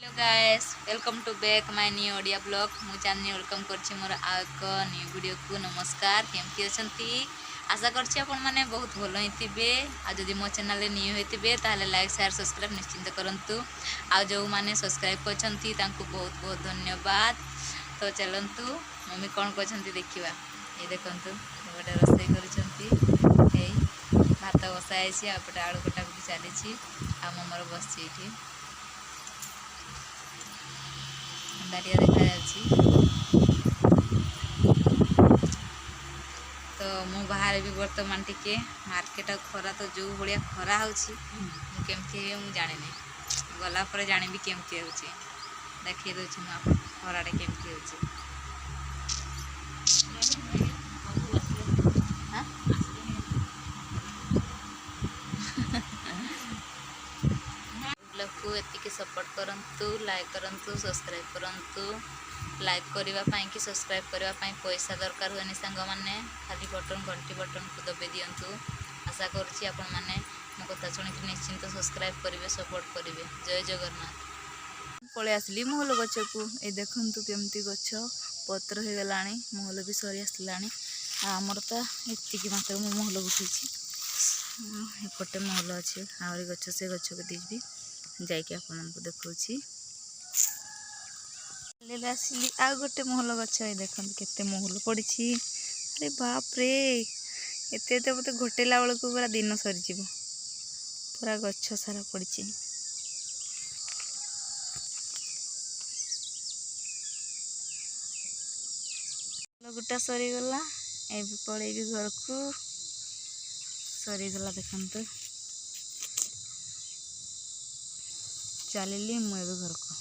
Hello guys welcome to back my new Odia blog मु Chandni welcome करछि मोर आक न्यू वीडियो को नमस्कार केमती अछंती आशा करछि आपण माने बहुत भलो हितिबे आ जदि मो चैनल रे न्यू हेतिबे ताले लाइक शेयर सब्सक्राइब निश्चिंत करंतु आ जो माने सब्सक्राइब करछंती तांको बहुत बहुत धन्यवाद। तो चलंतु मम्मी कोन करछंती देखिबा। ए देखंतु गोटे रोसई करछंती ए भात बसाइछि आ पटे आलू कटा भी चलीछि आ ममर बसछि एठी दारिया देखा तो मु बाहर भी बर्तमान टिके मार्केट खरा तो जो भाया खरा होमती जाने गला जानी केमती हो देखिए दूसरी खराटे केमती हो ब्लॉग को एतिकी सपोर्ट करंतु लाइक करंतु सब्सक्राइब करंतु लाइक करने कि सब्सक्राइब करने पैसा दरकार हुए सांग मैंने खाली बटन घंटी बटन को दबे दिंतु आशा करुँच आपण मैंने मो कथा शुणिक निश्चिंत सब्सक्राइब करेंगे सपोर्ट करेंगे। जय जगन्नाथ पलि आसली महल गच को ये देखु केमती गच पत्र हो गला महल भी सरी आसला आमर तो ये मात्र मो महल उठी एपटे महल अच्छे आहरी गच से गच को देवी जाकि आपण को देखा आसली आ गोटे महल गच देखते केते महल पड़ी। अरे बाप रे एत मत घोटेला बेलू पूरा दिन सरीज पूरा गछ सारा पड़ी। गोटा सरीगला ए पलैबी घर को सरीगला देखते चलिली मुझे घर को।